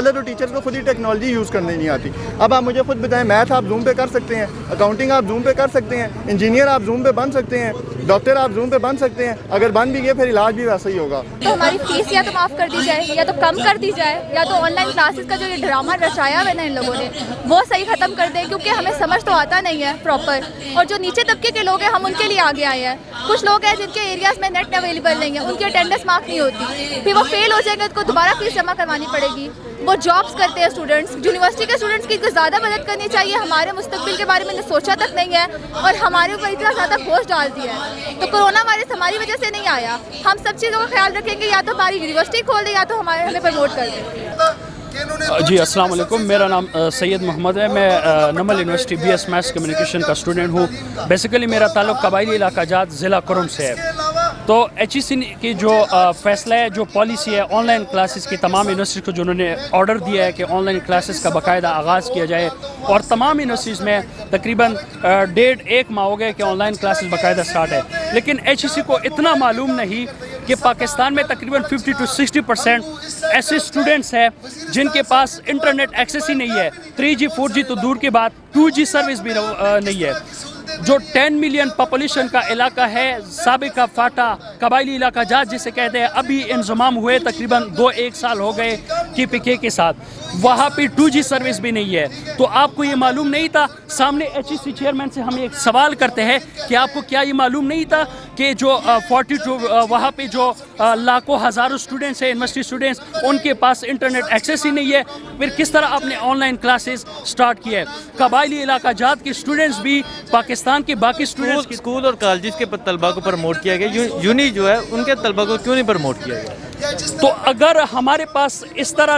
پہلے تو ٹیچرس کو خود ہی ٹیکنالوجی یوز کرنے نہیں آتی. اب آپ مجھے خود بتائیں, میتھ آپ زوم پہ کر سکتے ہیں, اکاؤنٹنگ آپ زوم پہ کر سکتے ہیں, انجینئر آپ زوم پہ بن سکتے ہیں, ڈاکٹر آپ زوم پہ بن سکتے ہیں, اگر بن بھی گئے پھر علاج بھی ویسا ہی ہوگا. تو ہماری فیس یا تو معاف کر دی جائے یا تو کم کر دی جائے, یا تو آن لائن کلاسز کا جو یہ ڈرامہ رچایا ہے نا ان لوگوں نے وہ صحیح ختم کر دیں, کیونکہ ہمیں سمجھ تو آتا نہیں ہے پراپر. اور جو نیچے طبقے کے لوگ ہیں ہم ان کے لیے آگے آئے ہیں. کچھ لوگ ہیں جن کے ایریاز میں نیٹ اویلیبل نہیں ہے, ان کی اٹینڈنس مارک نہیں ہوتی, پھر وہ فیل ہو جائیں گے, ان کو دوبارہ فیس جمع کروانی پڑے گی. وہ جابس کرتے ہیں اسٹوڈنٹس, یونیورسٹی کے اسٹوڈنٹس کی زیادہ مدد کرنی چاہیے. ہمارے مستقبل کے بارے میں نے سوچا تک نہیں ہے اور ہمارے اوپر اتنا زیادہ بوجھ ڈال دیا ہے. تو کورونا وائرس ہماری وجہ سے نہیں آیا. ہم سب چیزوں کا خیال رکھیں گے, یا تو ہماری یونیورسٹی کھول دیں یا تو ہمیں پروموٹ کر دیں. جی السلام علیکم, میرا نام سید محمد ہے. میں NUML university B S maths communication کا اسٹوڈنٹ ہوں. بیسیکلی میرا تعلق قبائلی علاقہ جات ضلع کرم سے ہے. تو ایچ ای سی کی جو فیصلہ ہے, جو پالیسی ہے آن لائن کلاسز کی, تمام یونیورسٹی کو جنہوں نے آرڈر دیا ہے کہ آن لائن کلاسز کا باقاعدہ آغاز کیا جائے, اور تمام یونیورسٹیز میں تقریباً 1.5 ماہ ہو گئے کہ آن لائن کلاسز باقاعدہ سٹارٹ ہے. لیکن ایچ ای سی کو اتنا معلوم نہیں کہ پاکستان میں تقریباً 50 to 60% ایسے اسٹوڈنٹس ہیں جن کے پاس انٹرنیٹ ایکسیس ہی نہیں ہے. 3G 4G تو دور کی بات, 2G سروس بھی نہیں ہے. جو 10 ملین پاپولیشن کا علاقہ ہے, سابقہ فاٹا قبائلی علاقہ جات جسے کہتے ہیں, ابھی انضمام ہوئے تقریباً 2-1 سال ہو گئے KPK کے ساتھ, وہاں پہ 2G سروس بھی نہیں ہے. تو آپ کو یہ معلوم نہیں تھا؟ سامنے ایچ ای سی چیئرمین سے ہم ایک سوال کرتے ہیں کہ آپ کو کیا یہ معلوم نہیں تھا کہ جو 42 وہاں پہ جو لاکھوں ہزاروں اسٹوڈنٹس ہیں, یونیورسٹی اسٹوڈنٹس, ان کے پاس انٹرنیٹ ایکسیس ہی نہیں ہے. پھر کس طرح آپ نے آن لائن کلاسز سٹارٹ کیے؟ قبائلی علاقہ جات کے اسٹوڈنٹس بھی پاکستان کے باقی اسٹوڈنٹس اسکول اور کالجز کے طلباء کو پروموٹ کیا گیا, یونی جو ہے ان کے طلباء کو کیوں نہیں پروموٹ کیا گیا؟ تو اگر ہمارے پاس اس طرح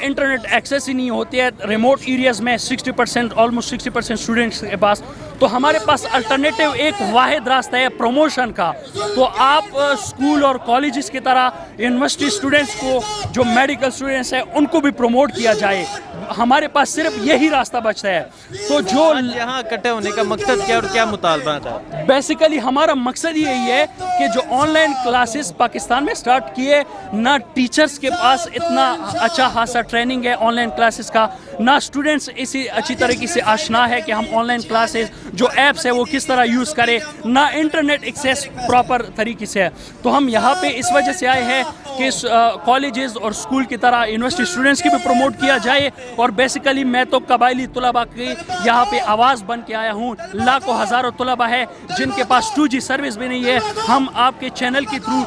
انٹرنیٹ ایکسیس ہی نہیں ہوتی ہے ریموٹ ایریاز میں, 60% آلموسٹ 60% اسٹوڈنٹس کے پاس, تو ہمارے پاس الٹرنیٹیو ایک واحد راستہ ہے پروموشن کا. تو آپ اسکول اور کالجز کی طرح یونیورسٹی اسٹوڈنٹس کو, جو میڈیکل اسٹوڈنٹس ہیں, ان کو بھی پروموٹ کیا جائے. ہمارے پاس صرف یہی راستہ بچتا ہے. تو جو یہاں اکٹھے ہونے کا مقصد کیا اور کیا مطالبہ تھا؟ بیسیکلی ہمارا مقصد یہی ہے کہ جو آن لائن کلاسز پاکستان میں سٹارٹ کیے, نہ ٹیچرز کے پاس اتنا اچھا خاصا ٹریننگ ہے آن لائن کلاسز کا, نہ اسٹوڈنٹس اسی اچھی طریقے سے آشنا ہے کہ ہم آن لائن کلاسز جو ایپس ہے وہ کس طرح یوز کرے, نہ انٹرنیٹ ایکسیس پراپر طریقے سے ہے. تو ہم یہاں پہ اس وجہ سے آئے ہیں کہ کالجز اور اسکول کی طرح یونیورسٹی اسٹوڈنٹس کی بھی پروموٹ کیا جائے. اور بیسیکلی میں تو قبائلی طلباء کی یہاں پہ آواز بن کے آیا ہوں. لاکھوں ہزاروں طلباء ہے جن کے پاس 2G سروس بھی نہیں ہے. ہم آپ کے چینل کے تھرو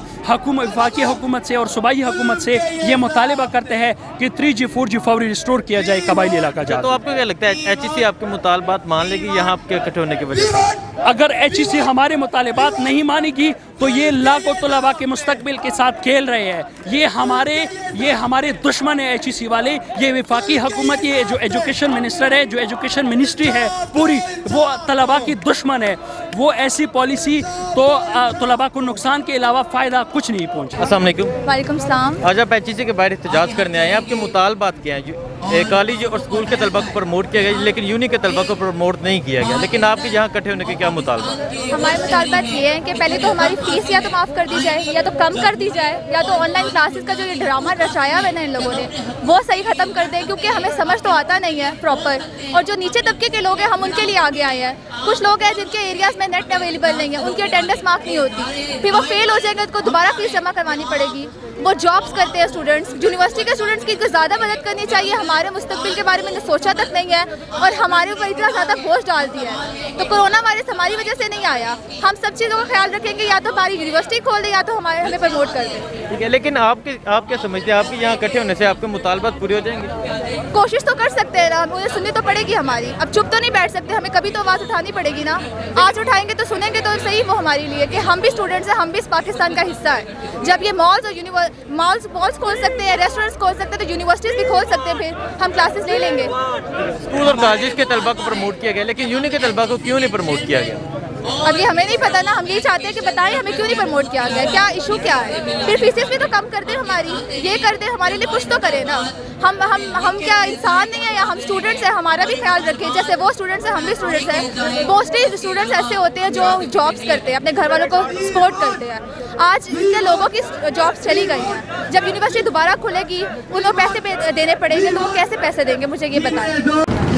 وفاقی حکومت سے اور صوبائی حکومت سے یہ مطالبہ کرتے ہیں کہ 3G 4G فوری ریسٹور کیا جائے قبائلی علاقہ جات. تو آپ کو کیا لگتا ہے ایچ ای سی آپ کے مطالبات مان لے گی یہاں آپ کے اکٹھے ہونے کی وجہ سے؟ اگر ایچ ای سی ہمارے مطالبات نہیں مانے گی تو یہ لاکھوں طلباء کے مستقبل کے ساتھ کھیل رہے ہیں. یہ ہمارے دشمن ہیں ایچ ای سی والے. یہ وفاقی حکومت, یہ جو ایجوکیشن منسٹر ہے, جو ایجوکیشن منسٹری ہے پوری, وہ طلباء کی دشمن ہے. وہ ایسی پالیسی تو طلباء کو نقصان کے علاوہ فائدہ کچھ نہیں پہنچا. السلام علیکم. وعلیکم السلام. آج آپ ایچ ای سی کے باہر احتجاج کرنے آئے ہیں, آپ کے مطالبات کیا ہیں؟ کالج اور اسکول کے طلباء کو پروموٹ کیا گیا لیکن یونی کے طلباء کو پروموٹ نہیں کیا گیا, لیکن آپ کے یہاں اکٹھے ہونے کے کیا مطالبات؟ ہمارے مطالبات یہ ہیں کہ پہلے تو ہماری فیس یا تو معاف کر دی جائے یا تو کم کر دی جائے, یا تو آن لائن کلاسز کا جو یہ ڈرامہ رچایا ہے نا ان لوگوں نے وہ صحیح ختم کر دیں, کیونکہ ہمیں سمجھ تو آتا نہیں ہے پراپر. اور جو نیچے طبقے کے لوگ ہیں ہم ان کے لیے آگے آئے ہیں. کچھ لوگ ہیں جن کے ایریاز میں نیٹ اویلیبل نہیں ہے, ان کی اٹینڈنس مارک نہیں ہوتی, پھر وہ فیل ہو جائیں گے, ان کو دوبارہ فیس جمع کروانی پڑے گی. وہ جابس کرتے ہیں اسٹوڈنٹس, یونیورسٹی کے اسٹوڈنٹس کی زیادہ مدد کرنی چاہیے. ہمارے مستقبل کے بارے میں نے سوچا تک نہیں ہے اور ہمارے اوپر اتنا زیادہ بوجھ ڈال دیا ہے. تو کورونا وائرس ہماری وجہ سے نہیں آیا. ہم سب چیزوں کا خیال رکھیں گے, یا تو ہماری یونیورسٹی کھول دیں یا تو ہمیں پروموٹ کر دیں. ٹھیک ہے, لیکن آپ کیا سمجھتے ہیں آپ کے یہاں اکٹھے ہونے سے آپ کے مطالبات پورے ہو جائیں گے؟ کوشش تو کر سکتے ہیں نا, مجھے سننی تو پڑے گی ہماری. اب چپ تو نہیں بیٹھ سکتے, ہمیں کبھی تو آواز اٹھانی پڑے گی نا. آج اٹھائیں گے تو سنیں گے تو صحیح وہ ہمارے لیے کہ ہم بھی اسٹوڈنٹس ہیں, ہم بھی اس پاکستان کا حصہ ہیں. جب یہ مالز کھول سکتے ہیں, ریسٹورینٹس کھول سکتے ہیں, تو یونیورسٹیز بھی کھول سکتے ہیں, پھر ہم کلاسز نہیں لیں گے. اسکول اور کالجز کے طلباء کو پروموٹ کیا گیا لیکن یونی کے طلباء کو کیوں نہیں پروموٹ کیا گیا؟ اب یہ ہمیں نہیں پتہ نا, ہم یہی چاہتے ہیں کہ بتائیں ہمیں کیوں نہیں پروموٹ کیا گیا, کیا ایشو کیا ہے. پھر فیسز بھی تو کم کر دیں ہماری, یہ کر دیں, ہمارے لیے کچھ تو کریں نا. ہم کیا انسان نہیں ہیں یا ہم اسٹوڈنٹس ہیں, ہمارا بھی خیال رکھیں. جیسے وہ اسٹوڈنٹس ہیں ہم بھی اسٹوڈنٹس ہیں. موسٹلی اسٹوڈنٹس ایسے ہوتے ہیں جو جابس کرتے ہیں, اپنے گھر والوں کو سپورٹ کرتے ہیں. آج اتنے لوگوں کی جابس چلی گئی ہیں. جب یونیورسٹی دوبارہ کھلے گی ان کو پیسے دینے پڑیں گے, تو وہ کیسے پیسے دیں گے, مجھے یہ بتائیں.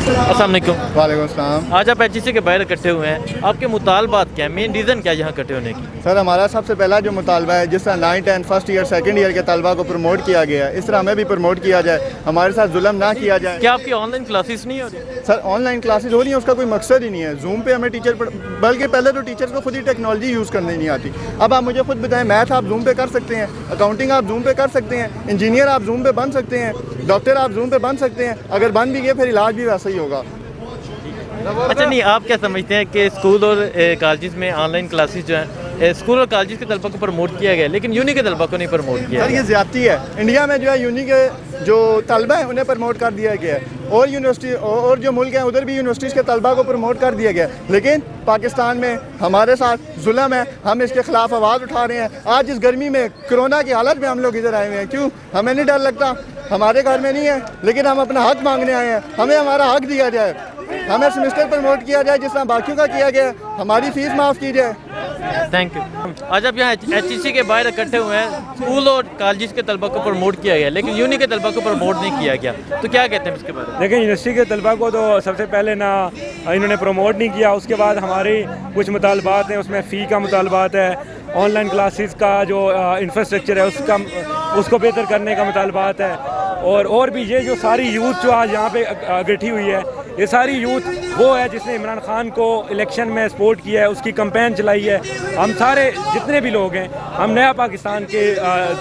السلام علیکم. وعلیکم السلام. آج آپ HEC کے باہر اکٹھے ہوئے ہیں, آپ کے مطالبات کیا ہیں, مین ریزن کیا ہے یہاں اکٹھے ہونے کی؟ سر ہمارا سب سے پہلا جو مطالبہ ہے, جس طرح 9, 10 فرسٹ ایئر سیکنڈ ایئر کے طلبہ کو پروموٹ کیا گیا ہے, اس طرح ہمیں بھی پروموٹ کیا جائے, ہمارے ساتھ ظلم نہ کیا جائے. کیا آپ کی آن لائن کلاسز نہیں ہو رہی؟ سر آن لائن کلاسز ہو رہی ہیں, اس کا کوئی مقصد ہی نہیں ہے. زوم پہ ہمیں ٹیچر بلکہ پہلے تو ٹیچرز کو خود ہی ٹیکنالوجی یوز کرنے نہیں آتی. اب آپ مجھے خود بتائیں, میتھ آپ زوم پہ کر سکتے ہیں, اکاؤنٹنگ آپ زوم پہ کر سکتے ہیں, انجینئر آپ زوم پہ بن سکتے ہیں, ڈاکٹر آپ زوم پہ بن سکتے ہیں. اگر بن بھی گئے پھر علاج بھی ویسا ہی ہوگا. اچھا نہیں, آپ کیا سمجھتے ہیں کہ اسکول اور کالجز میں آن لائن کلاسز جو ہیں اسکول اور کالجز کے طلبہ کو پروموٹ کیا گیا لیکن یونی کے طلبہ کو نہیں پروموٹ کیا سر گیا؟ یہ زیادتی ہے. انڈیا میں جو ہے یونی کے جو طلبہ ہیں انہیں پروموٹ کر دیا گیا ہے, اور یونیورسٹی اور جو ملک ہیں ادھر بھی یونیورسٹیز کے طلبہ کو پروموٹ کر دیا گیا ہے. لیکن پاکستان میں ہمارے ساتھ ظلم ہے, ہم اس کے خلاف آواز اٹھا رہے ہیں. آج اس گرمی میں کرونا کی حالت میں ہم لوگ ادھر آئے ہوئے ہیں. کیوں؟ ہمیں نہیں ڈر لگتا, ہمارے گھر میں نہیں ہے, لیکن ہم اپنا حق مانگنے آئے ہیں. ہمیں ہمارا حق دیا جائے, ہمیں سمسٹر پروموٹ کیا جائے جس طرح باقیوں کا کیا گیا, ہماری فیس معاف کی جائے. Thank you. آج آپ یہاں HEC کے باہر اکٹھے ہوئے ہیں, اسکول اور کالجز کے طلبہ کو پروموٹ کیا گیا لیکن یونی کے طلبہ کو پروموٹ نہیں کیا گیا, تو کیا کہتے ہیں اس کے بارے میں؟ لیکن یونیورسٹی کے طلبہ کو تو سب سے پہلے نہ انہوں نے پروموٹ نہیں کیا. اس کے بعد ہماری کچھ مطالبات ہیں, اس میں فی کا مطالبات ہے, آن لائن کلاسز کا جو انفراسٹرکچر ہے اس کو بہتر کرنے کا مطالبات ہے, اور بھی یہ جو ساری یوتھ جو آج یہاں پہ اکٹھی ہوئی ہے, یہ ساری یوتھ وہ ہے جس نے عمران خان کو الیکشن میں سپورٹ کیا ہے, اس کی کمپین چلائی ہے. ہم سارے جتنے بھی لوگ ہیں ہم نیا پاکستان کے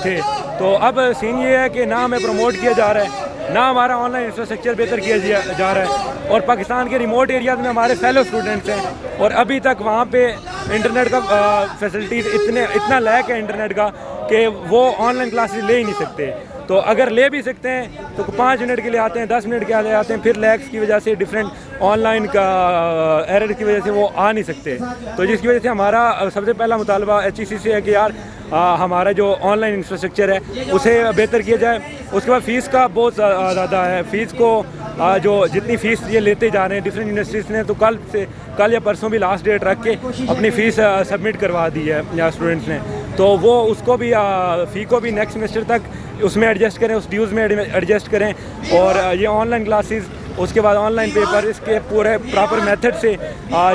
تھے. تو اب سین یہ ہے کہ نہ ہمیں پروموٹ کیا جا رہا ہے, نہ ہمارا آن لائن انفراسٹرکچر بہتر کیا جا رہا ہے, اور پاکستان کے ریموٹ ایریاز میں ہمارے فیلو اسٹوڈنٹس ہیں اور ابھی تک وہاں پہ انٹرنیٹ کا فیسلٹیز اتنا لیک ہے انٹرنیٹ کا کہ وہ آن لائن کلاسز لے ہی نہیں سکتے. تو اگر لے بھی سکتے ہیں تو 5 منٹ کے لیے آتے ہیں, 10 منٹ کے لیے آتے ہیں, پھر لیکس کی وجہ سے ڈفرینٹ آن لائن کا ایرر کی وجہ سے وہ آ نہیں سکتے. تو جس کی وجہ سے ہمارا سب سے پہلا مطالبہ HEC سے ہے کہ یار ہمارا جو آن لائن انفراسٹرکچر ہے اسے بہتر کیا جائے. اس کے بعد فیس کا بہت زیادہ ہے. فیس کو جو جتنی فیس یہ لیتے جا رہے ہیں ڈفرینٹ یونیورسٹیز نے, تو کل یا پرسوں بھی لاسٹ ڈیٹ رکھ کے اپنی فیس سبمٹ کروا دی ہے یا اسٹوڈنٹس نے. تو وہ اس کو بھی فی کو بھی نیکسٹ سیمسٹر تک اس میں ایڈجسٹ کریں, اس ڈیوز میں ایڈجسٹ کریں. اور یہ آن لائن کلاسز, اس کے بعد آن لائن پیپر, اس کے پورے پراپر میتھڈ سے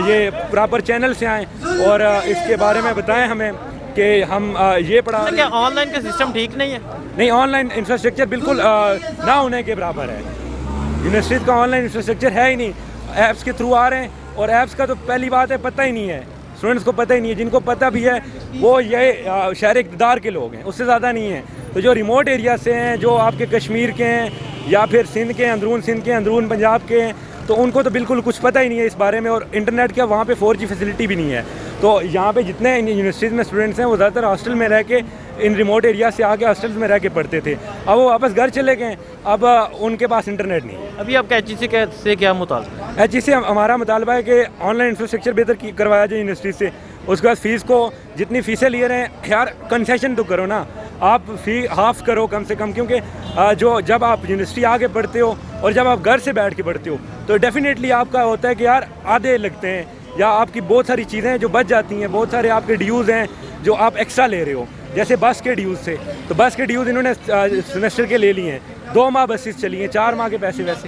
یہ پراپر چینل سے آئیں اور اس کے بارے میں بتائیں ہمیں کہ ہم یہ پڑھا. کیا آن لائن کا سسٹم ٹھیک نہیں ہے؟ نہیں, آن لائن انفراسٹرکچر بالکل نہ ہونے کے برابر ہے. یونیورسٹیز کا آن لائن انفراسٹرکچر ہے ہی نہیں, ایپس کے تھرو آ رہے ہیں, اور ایپس کا تو پہلی بات ہے پتہ ہی نہیں ہے, اسٹوڈنٹس کو پتہ ہی نہیں ہے. جن کو پتہ بھی ہے وہ یہ شہر اقتدار کے لوگ ہیں, اس سے زیادہ نہیں ہیں. تو جو ریموٹ ایریا سے ہیں, جو آپ کے کشمیر کے ہیں یا پھر سندھ کے, اندرون سندھ کے, اندرون پنجاب کے ہیں, تو ان کو تو بالکل کچھ پتہ ہی نہیں ہے اس بارے میں. اور انٹرنیٹ کا وہاں پہ 4G فیسلٹی بھی نہیں ہے. تو یہاں پہ جتنے یونیورسٹیز میں اسٹوڈنٹس ہیں وہ زیادہ تر ہاسٹل میں رہ کے, ان ریموٹ ایریا سے آ کے ہاسٹلس میں رہ کے پڑھتے تھے. اب وہ واپس گھر چلے گئے, اب ان کے پاس انٹرنیٹ نہیں ہے. ابھی آپ کا HEC سے کیا مطالبہ؟ HEC ہمارا مطالبہ ہے کہ آن لائن انفراسٹرکچر بہتر کروایا جائے یونیورسٹی سے. اس کے بعد فیس کو جتنی فیسیں لیے رہے ہیں یار کنسیشن تو کرو نا, آپ فی ہاف کرو کم سے کم, کیونکہ جب آپ یونیورسٹی آ کے پڑھتے ہو اور جب آپ گھر سے بیٹھ کے پڑھتے ہو تو ڈیفینیٹلی آپ کا ہوتا ہے کہ یار آدھے لگتے ہیں, یا آپ کی بہت ساری چیزیں ہیں جو بچ جاتی ہیں, بہت سارے آپ کے ڈیوز ہیں جو آپ ایکسٹرا لے رہے ہو, جیسے بس کے ڈیوز سے. تو بس کے ڈیوز انہوں نے سیمسٹر کے لے لیے ہیں, 2 ماہ بسز چلی ہیں, 4 ماہ کے پیسے ویسے.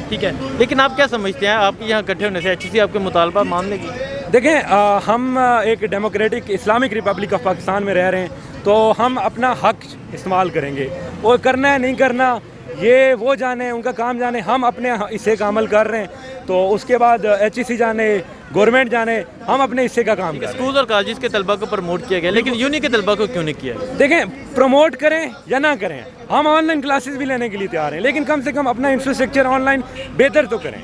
ٹھیک ہے, لیکن آپ کیا سمجھتے ہیں آپ کے یہاں اکٹھے ہونے سے HEC آپ کے مطالبہ مان لے گی؟ دیکھیں, ہم ایک democratic Islamic republic of Pakistan میں رہ رہے ہیں, تو ہم اپنا حق استعمال کریں گے. اور کرنا ہے نہیں کرنا یہ وہ جانے, ان کا کام جانے, ہم اپنے حصے کا عمل کر رہے ہیں. تو اس کے بعد HEC جانے, گورنمنٹ جانے, ہم اپنے حصے کا کام کر رہے ہیں. اسکول اور کالجز کے طلبہ کو پروموٹ کیا گیا لیکن یونی کے طلبہ کو کیوں نہیں کیا گیا؟ دیکھیں, پروموٹ کریں یا نہ کریں, ہم آن لائن کلاسز بھی لینے کے لیے تیار ہیں, لیکن کم سے کم اپنا انفراسٹرکچر آن لائن بہتر تو کریں.